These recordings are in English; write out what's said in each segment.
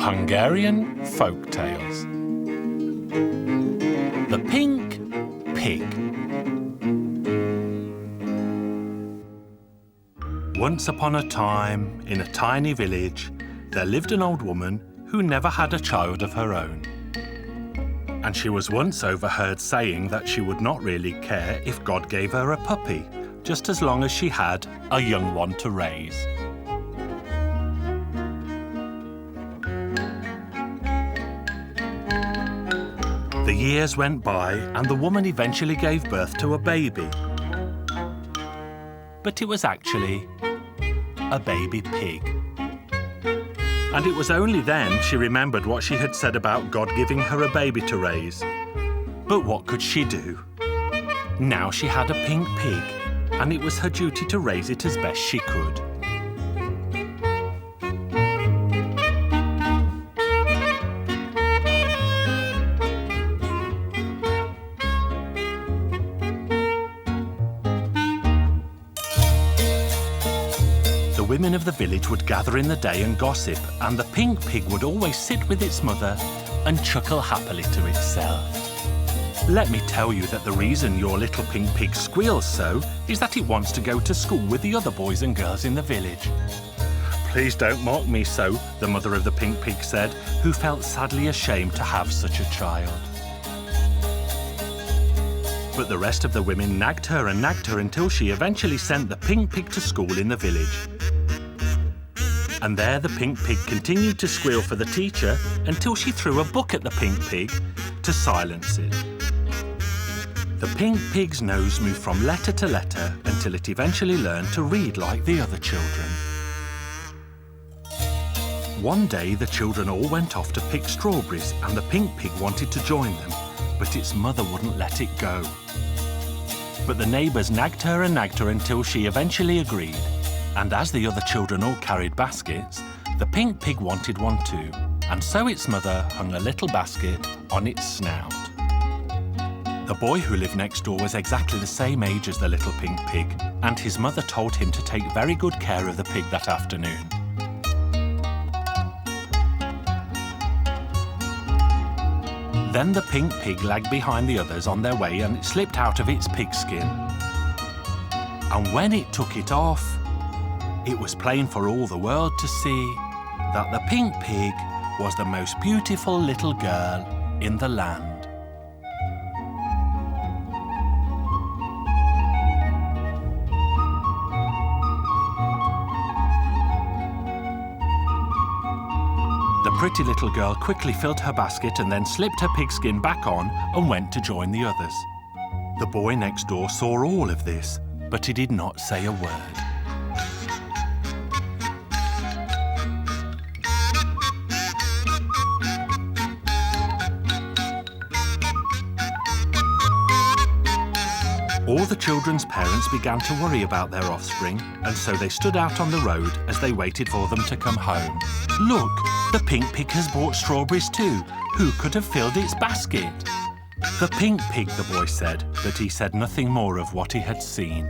Hungarian Folk Tales. The Pink Pig. Once upon a time, in a tiny village, there lived an old woman who never had a child of her own. And she was once overheard saying that she would not really care if God gave her a puppy, just as long as she had a young one to raise. The years went by and the woman eventually gave birth to a baby. But it was actually a baby pig. And it was only then she remembered what she had said about God giving her a baby to raise. But what could she do? Now she had a pink pig, and it was her duty to raise it as best she could. The women of the village would gather in the day and gossip, and the pink pig would always sit with its mother and chuckle happily to itself. Let me tell you that the reason your little pink pig squeals so is that it wants to go to school with the other boys and girls in the village. Please don't mock me so, the mother of the pink pig said, who felt sadly ashamed to have such a child. But the rest of the women nagged her until she eventually sent the pink pig to school in the village. And there the pink pig continued to squeal for the teacher until she threw a book at the pink pig to silence it. The pink pig's nose moved from letter to letter until it eventually learned to read like the other children. One day the children all went off to pick strawberries and the pink pig wanted to join them, but its mother wouldn't let it go. But the neighbours nagged her until she eventually agreed. And as the other children all carried baskets, the pink pig wanted one too, and so its mother hung a little basket on its snout. The boy who lived next door was exactly the same age as the little pink pig, and his mother told him to take very good care of the pig that afternoon. Then the pink pig lagged behind the others on their way and it slipped out of its pigskin. And when it took it off, it was plain for all the world to see that the pink pig was the most beautiful little girl in the land. The pretty little girl quickly filled her basket and then slipped her pigskin back on and went to join the others. The boy next door saw all of this, but he did not say a word. All the children's parents began to worry about their offspring, and so they stood out on the road as they waited for them to come home. Look, the pink pig has brought strawberries too. Who could have filled its basket? The pink pig, the boy said, but he said nothing more of what he had seen.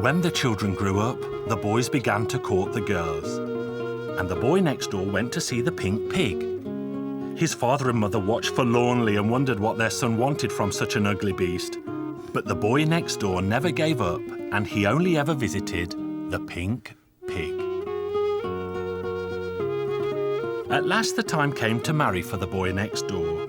When the children grew up, the boys began to court the girls, and the boy next door went to see the pink pig. His father and mother watched forlornly and wondered what their son wanted from such an ugly beast. But the boy next door never gave up, and he only ever visited the pink pig. At last the time came to marry for the boy next door.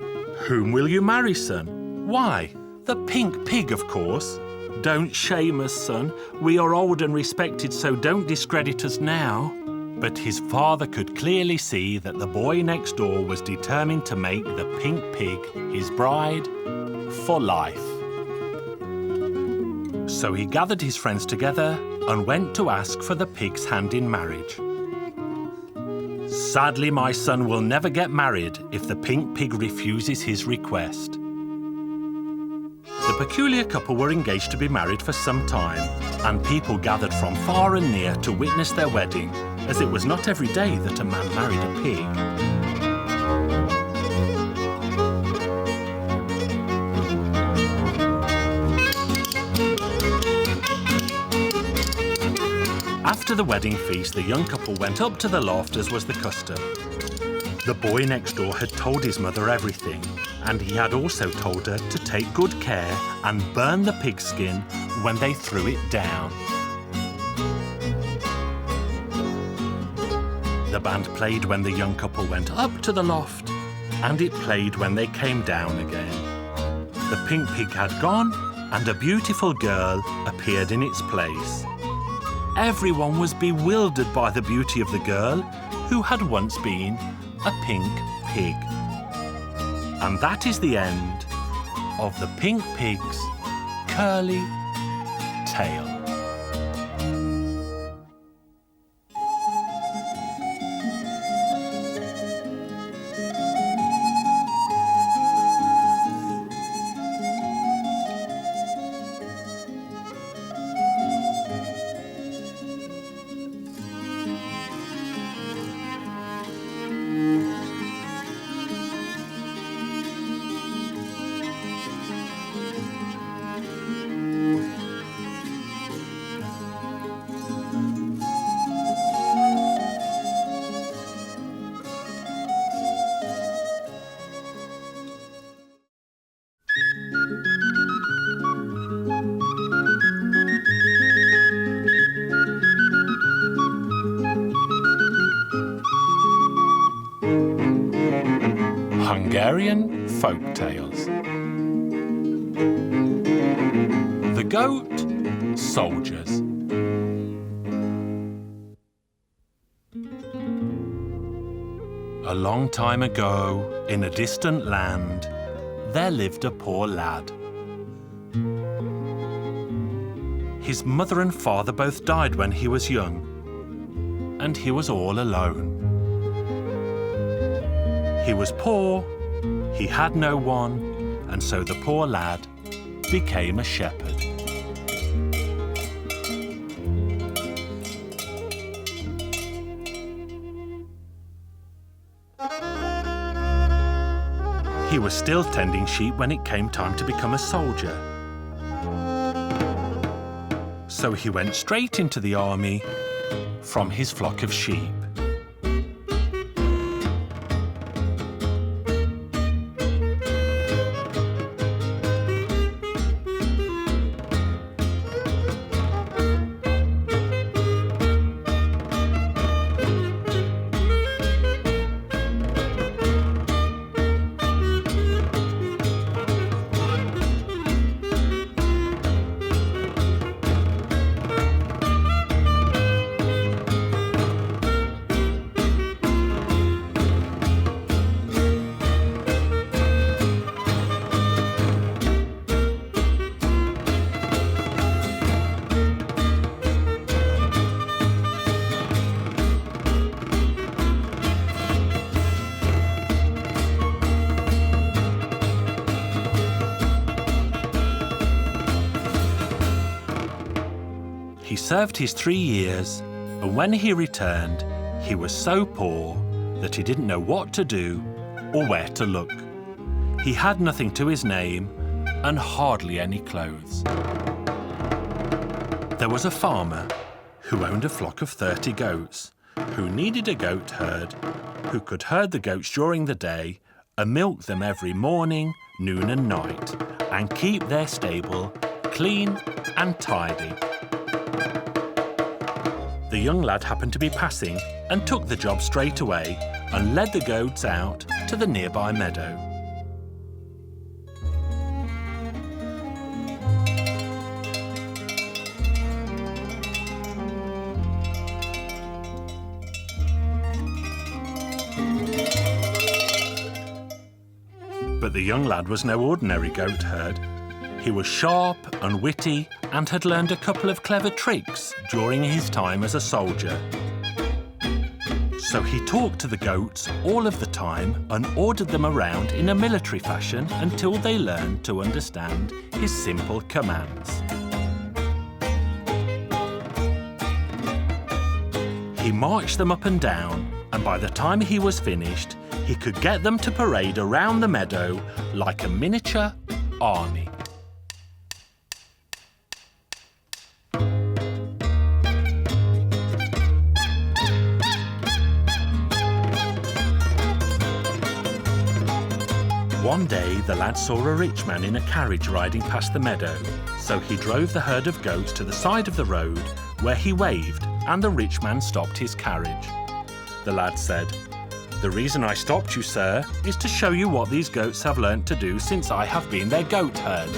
Whom will you marry, son? Why, the pink pig, of course. Don't shame us, son. We are old and respected, so don't discredit us now. But his father could clearly see that the boy next door was determined to make the pink pig his bride for life. So he gathered his friends together and went to ask for the pig's hand in marriage. Sadly, my son will never get married if the pink pig refuses his request. The peculiar couple were engaged to be married for some time, and people gathered from far and near to witness their wedding, as it was not every day that a man married a pig. After the wedding feast, the young couple went up to the loft as was the custom. The boy next door had told his mother everything, and he had also told her to take good care and burn the pigskin when they threw it down. The band played when the young couple went up to the loft, and it played when they came down again. The pink pig had gone, and a beautiful girl appeared in its place. Everyone was bewildered by the beauty of the girl, who had once been a pink pig. And that is the end of the Pink Pig's curly tail. Hungarian Folk Tales. The Goat Soldiers. A long time ago, in a distant land, there lived a poor lad. His mother and father both died when he was young, and he was all alone. He was poor, he had no one, and so the poor lad became a shepherd. He was still tending sheep when it came time to become a soldier. So he went straight into the army from his flock of sheep. He served his 3 years, and when he returned, he was so poor that he didn't know what to do or where to look. He had nothing to his name and hardly any clothes. There was a farmer who owned a flock of 30 goats, who needed a goat herd who could herd the goats during the day and milk them every morning, noon and night, and keep their stable clean and tidy. The young lad happened to be passing and took the job straight away and led the goats out to the nearby meadow. But the young lad was no ordinary goat herd. He was sharp and witty and had learned a couple of clever tricks during his time as a soldier. So he talked to the goats all of the time and ordered them around in a military fashion until they learned to understand his simple commands. He marched them up and down, and by the time he was finished, he could get them to parade around the meadow like a miniature army. One day, the lad saw a rich man in a carriage riding past the meadow, so he drove the herd of goats to the side of the road, where he waved, and the rich man stopped his carriage. The lad said, "The reason I stopped you, sir, is to show you what these goats have learnt to do since I have been their goat herd."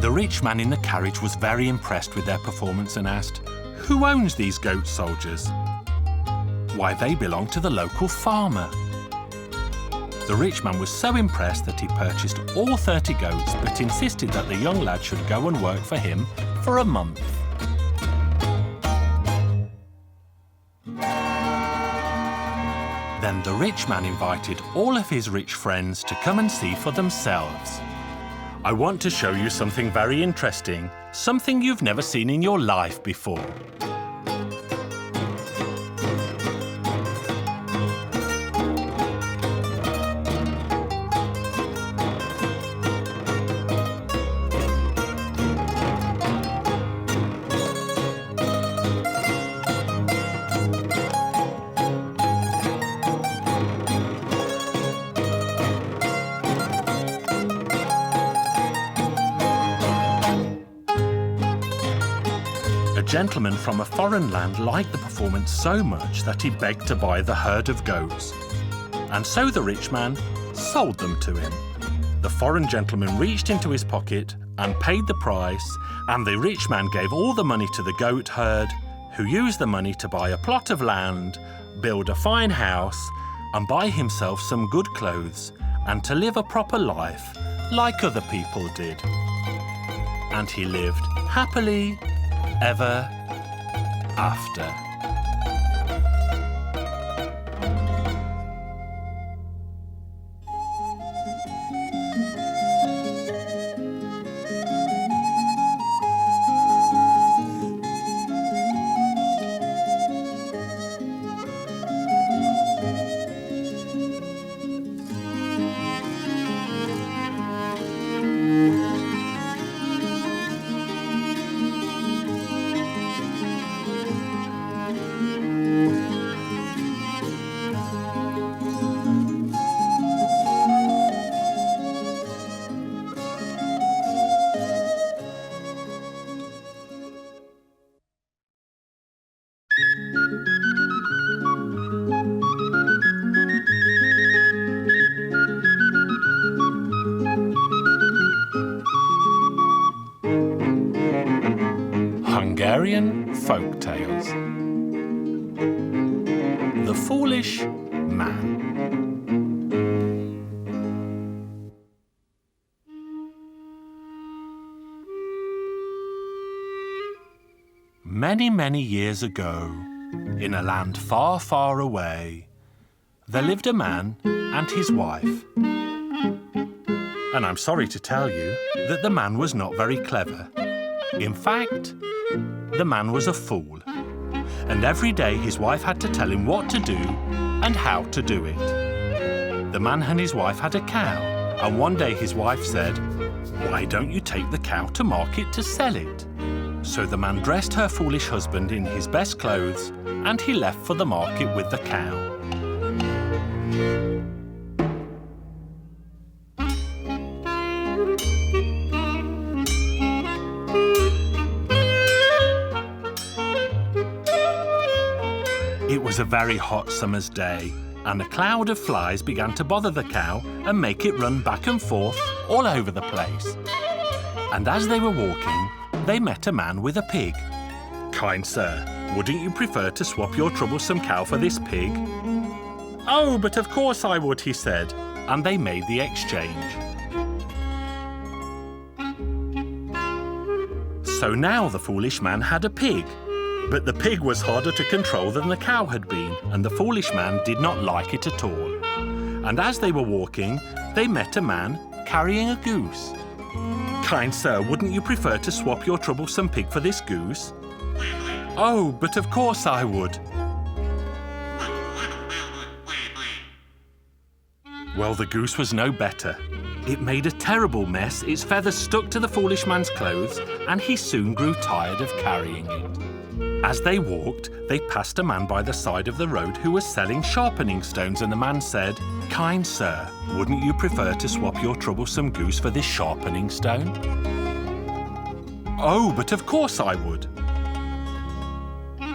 The rich man in the carriage was very impressed with their performance and asked, "Who owns these goat soldiers?" "Why, they belong to the local farmer." The rich man was so impressed that he purchased all 30 goats, but insisted that the young lad should go and work for him for a month. Then the rich man invited all of his rich friends to come and see for themselves. "I want to show you something very interesting, something you've never seen in your life before." A gentleman from a foreign land liked the performance so much that he begged to buy the herd of goats. And so the rich man sold them to him. The foreign gentleman reached into his pocket and paid the price, and the rich man gave all the money to the goat herd, who used the money to buy a plot of land, build a fine house, and buy himself some good clothes, and to live a proper life like other people did. And he lived happily ever after. Hungarian Folk Tales. The Foolish Man. Many, many years ago, in a land far, far away, there lived a man and his wife. And I'm sorry to tell you that the man was not very clever. In fact, the man was a fool, and every day his wife had to tell him what to do and how to do it. The man and his wife had a cow, and one day his wife said, "Why don't you take the cow to market to sell it?" So the man dressed her foolish husband in his best clothes, and he left for the market with the cow. It was a very hot summer's day, and a cloud of flies began to bother the cow and make it run back and forth all over the place. And as they were walking, they met a man with a pig. "Kind sir, wouldn't you prefer to swap your troublesome cow for this pig?" "Oh, but of course I would," he said, and they made the exchange. So now the foolish man had a pig. But the pig was harder to control than the cow had been, and the foolish man did not like it at all. And as they were walking, they met a man carrying a goose. "Kind sir, wouldn't you prefer to swap your troublesome pig for this goose?" Oh, but of course I would. Well, the goose was no better. It made a terrible mess, its feathers stuck to the foolish man's clothes, and he soon grew tired of carrying it. As they walked, they passed a man by the side of the road who was selling sharpening stones, and the man said, "Kind sir, wouldn't you prefer to swap your troublesome goose for this sharpening stone?" "Oh, but of course I would."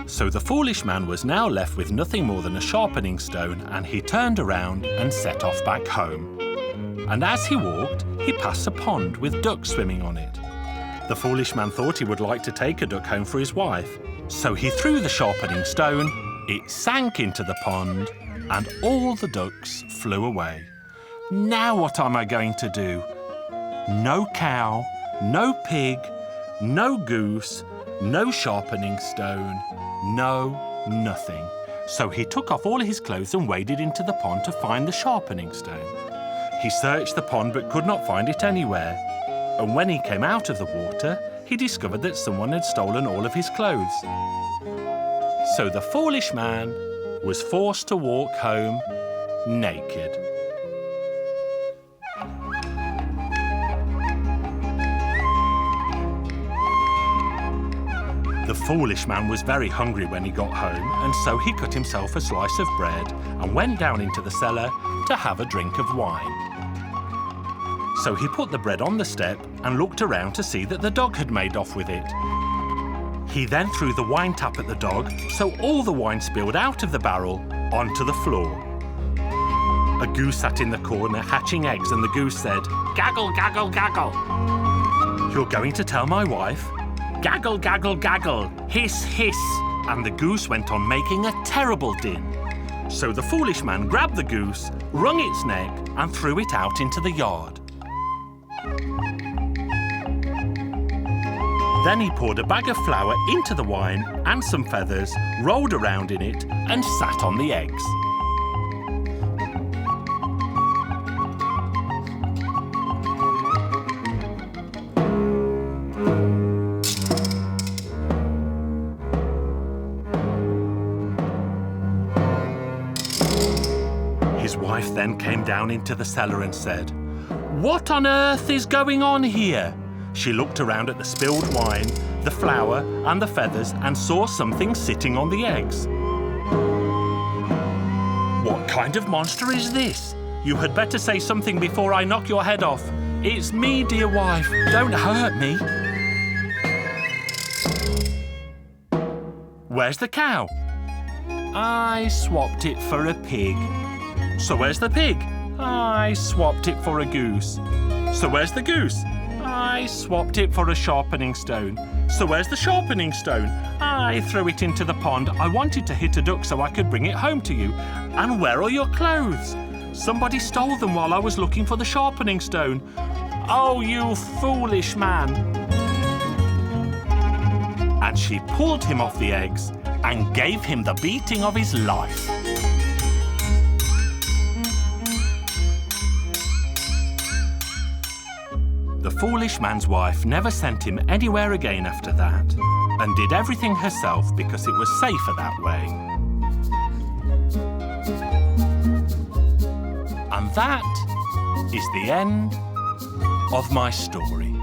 So the foolish man was now left with nothing more than a sharpening stone, and he turned around and set off back home. And as he walked, he passed a pond with ducks swimming on it. The foolish man thought he would like to take a duck home for his wife, so he threw the sharpening stone, it sank into the pond, and all the ducks flew away. Now what am I going to do? No cow, no pig, no goose, no sharpening stone, no nothing. So he took off all his clothes and waded into the pond to find the sharpening stone. He searched the pond but could not find it anywhere. And when he came out of the water, he discovered that someone had stolen all of his clothes. So the foolish man was forced to walk home naked. The foolish man was very hungry when he got home, and so he cut himself a slice of bread and went down into the cellar to have a drink of wine. So he put the bread on the step and looked around to see that the dog had made off with it. He then threw the wine tap at the dog, so all the wine spilled out of the barrel onto the floor. A goose sat in the corner hatching eggs, and the goose said, "Gaggle, gaggle, gaggle." "You're going to tell my wife?" "Gaggle, gaggle, gaggle, hiss, hiss." And the goose went on making a terrible din. So the foolish man grabbed the goose, wrung its neck, and threw it out into the yard. Then he poured a bag of flour into the wine and some feathers, rolled around in it, and sat on the eggs. His wife then came down into the cellar and said, "What on earth is going on here?" She looked around at the spilled wine, the flour and the feathers and saw something sitting on the eggs. "What kind of monster is this? You had better say something before I knock your head off. It's me, dear wife. Don't hurt me." "Where's the cow?" "I swapped it for a pig." "So where's the pig?" "I swapped it for a goose." "So where's the goose?" "I swapped it for a sharpening stone." "So where's the sharpening stone?" "I threw it into the pond. I wanted to hit a duck so I could bring it home to you." "And where are your clothes?" "Somebody stole them while I was looking for the sharpening stone." "Oh, you foolish man." And she pulled him off the eggs and gave him the beating of his life. The foolish man's wife never sent him anywhere again after that, and did everything herself because it was safer that way. And that is the end of my story.